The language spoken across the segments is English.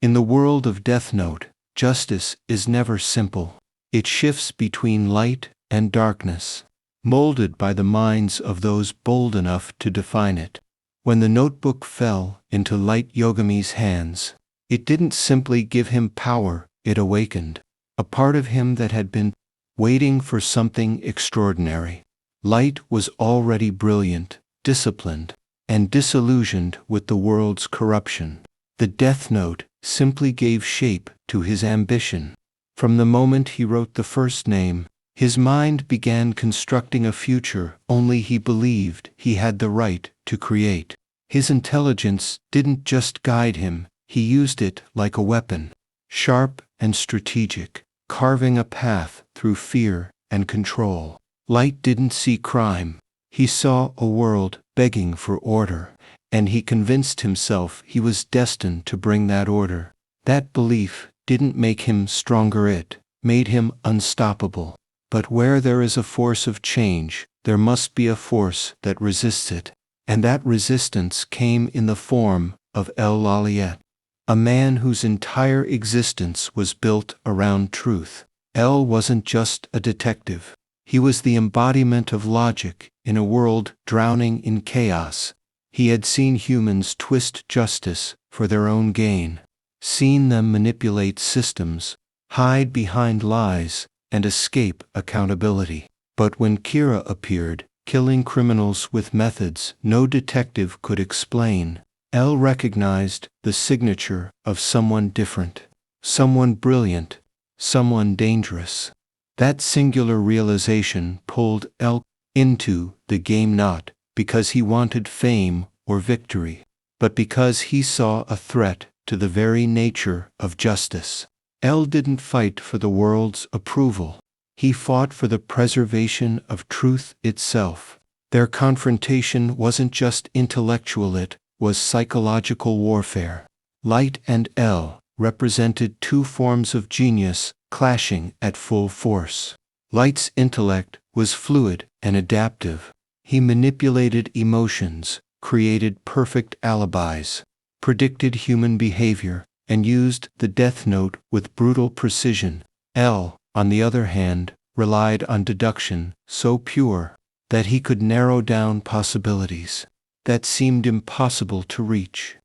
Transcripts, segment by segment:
In the world of Death Note, justice is never simple. It shifts between light and darkness, molded by the minds of those bold enough to define it. When the notebook fell into Light Yagami's hands, it didn't simply give him power, it awakened a part of him that had been waiting for something extraordinary. Light was already brilliant, disciplined, and disillusioned with the world's corruption. The Death Note simply gave shape to his ambition. From the moment he wrote the first name, his mind began constructing a future only he believed he had the right to create. His intelligence didn't just guide him, he used it like a weapon, sharp and strategic, carving a path through fear and control. Light didn't see crime. He saw a world begging for order, and he convinced himself he was destined to bring that order. That belief didn't make him stronger, it made him unstoppable. But where there is a force of change, there must be a force that resists it. And that resistance came in the form of L Lawliet, a man whose entire existence was built around truth. L wasn't just a detective. He was the embodiment of logic in a world drowning in chaos. He had seen humans twist justice for their own gain, seen them manipulate systems, hide behind lies, and escape accountability. But when Kira appeared, killing criminals with methods no detective could explain, L recognized the signature of someone different, someone brilliant, someone dangerous. That singular realization pulled L into the game, not because he wanted fame or victory, but because he saw a threat to the very nature of justice. L didn't fight for the world's approval. He fought for the preservation of truth itself. Their confrontation wasn't just intellectual, it was psychological warfare. Light and L represented two forms of genius clashing at full force. Light's intellect was fluid and adaptive. He manipulated emotions, created perfect alibis, predicted human behavior, and used the Death Note with brutal precision. L, on the other hand, relied on deduction so pure that he could narrow down possibilities that seemed impossible to reach.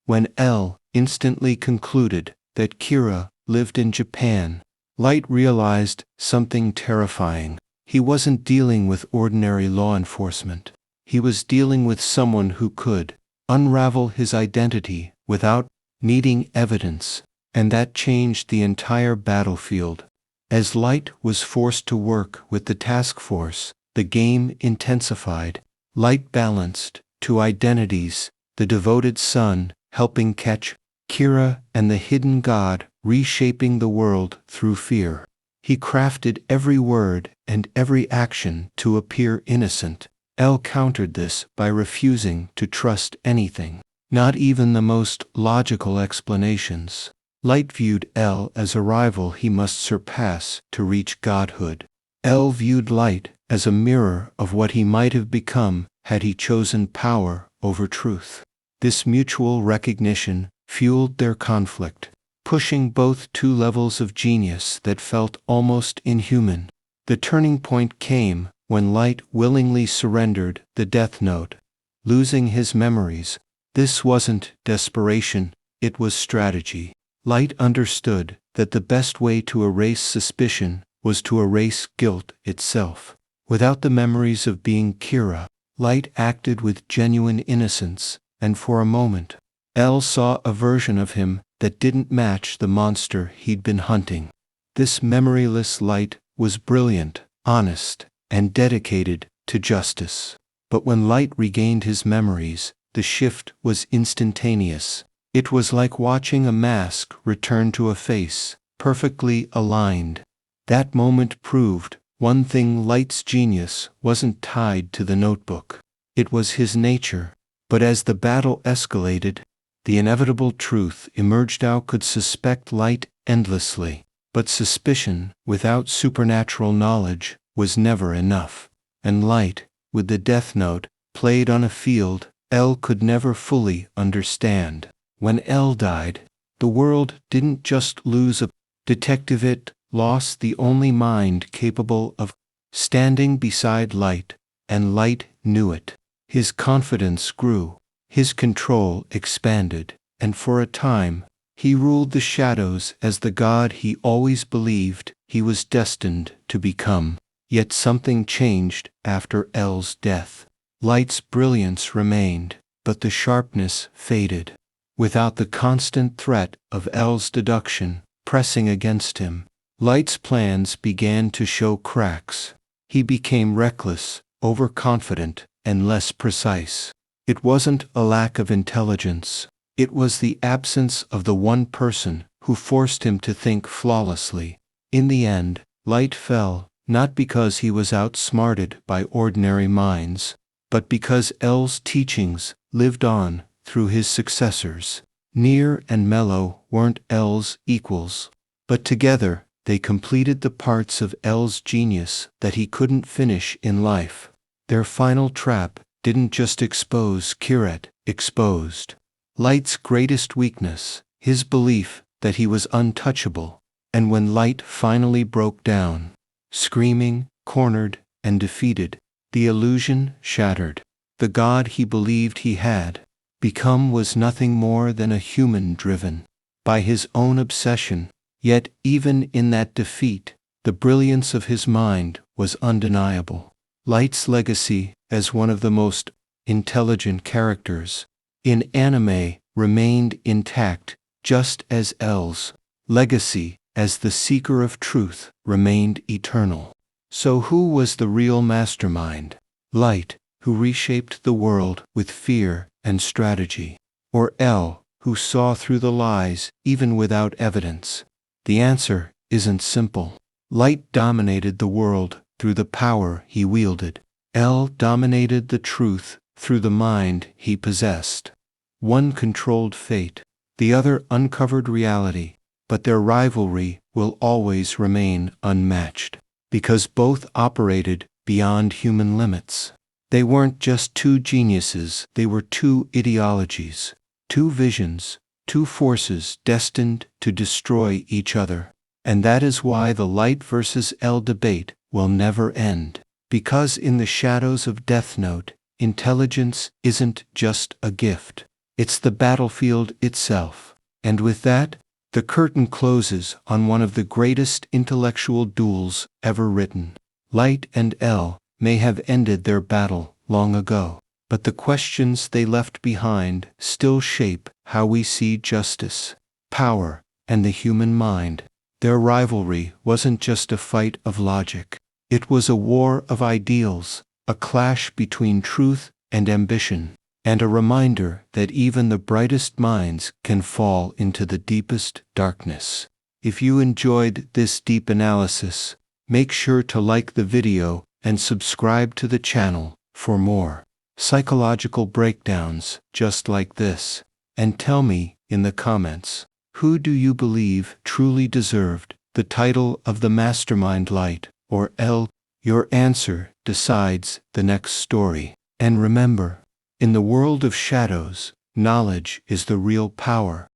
When L instantly concluded that Kira lived in Japan, Light realized something terrifying. He wasn't dealing with ordinary law enforcement. He was dealing with someone who could unravel his identity without needing evidence, and that changed the entire battlefield. As Light was forced to work with the task force, the game intensified. Light balanced two identities, the devoted son helping catch Kira and the hidden god reshaping the world through fear. He crafted every word and every action to appear innocent. L countered this by refusing to trust anything, not even the most logical explanations. Light viewed L as a rival he must surpass to reach godhood. L viewed Light as a mirror of what he might have become had he chosen power over truth. This mutual recognition fueled their conflict, pushing both to levels of genius that felt almost inhuman. The turning point came when Light willingly surrendered the Death Note, losing his memories. This wasn't desperation, it was strategy. Light understood that the best way to erase suspicion was to erase guilt itself. Without the memories of being Kira, Light acted with genuine innocence, and for a moment, L saw a version of him that didn't match the monster he'd been hunting. This memoryless Light was brilliant, honest, and dedicated to justice. But when Light regained his memories, the shift was instantaneous. It was like watching a mask return to a face, perfectly aligned. That moment proved one thing: Light's genius wasn't tied to the notebook. It was his nature. But as the battle escalated, the inevitable truth emerged. Out could suspect Light endlessly, but suspicion without supernatural knowledge was never enough. And Light, with the Death Note, played on a field L could never fully understand. When L died, The world didn't just lose a detective, it lost the only mind capable of standing beside light, and light knew it. His confidence grew, his control expanded, and for a time, he ruled the shadows as the god he always believed he was destined to become. Yet something changed after L's death. Light's brilliance remained, but the sharpness faded. Without the constant threat of L's deduction pressing against him, Light's plans began to show cracks. He became reckless, overconfident, and less precise. It wasn't a lack of intelligence. It was the absence of the one person who forced him to think flawlessly. In the end, Light fell, not because he was outsmarted by ordinary minds, but because L's teachings lived on through his successors. Near and Mellow weren't L's equals, but together they completed the parts of L's genius that he couldn't finish in life. Their final trap didn't just expose Kiret, exposed Light's greatest weakness, his belief that he was untouchable. And when Light finally broke down, screaming, cornered, and defeated, the illusion shattered. The god he believed he had become was nothing more than a human driven by his own obsession. Yet even in that defeat, the brilliance of his mind was undeniable. Light's legacy as one of the most intelligent characters in anime remained intact, just as L's legacy as the seeker of truth remained eternal. So who was the real mastermind? Light, who reshaped the world with fear and strategy? Or L, who saw through the lies even without evidence? The answer isn't simple. Light dominated the world through the power he wielded. L dominated the truth through the mind he possessed. One controlled fate, the other uncovered reality, but their rivalry will always remain unmatched, because both operated beyond human limits. They weren't just two geniuses, they were two ideologies, two visions, two forces destined to destroy each other. And that is why the Light versus L debate will never end. Because in the shadows of Death Note, intelligence isn't just a gift. It's the battlefield itself. And with that, the curtain closes on one of the greatest intellectual duels ever written. Light and L may have ended their battle long ago, but the questions they left behind still shape how we see justice, power, and the human mind. Their rivalry wasn't just a fight of logic. It was a war of ideals, a clash between truth and ambition, and a reminder that even the brightest minds can fall into the deepest darkness. If you enjoyed this deep analysis, make sure to like the video and subscribe to the channel for more psychological breakdowns just like this. And tell me in the comments, who do you believe truly deserved the title of the Mastermind, Light or L? Your answer decides the next story. And remember, in the world of shadows, knowledge is the real power.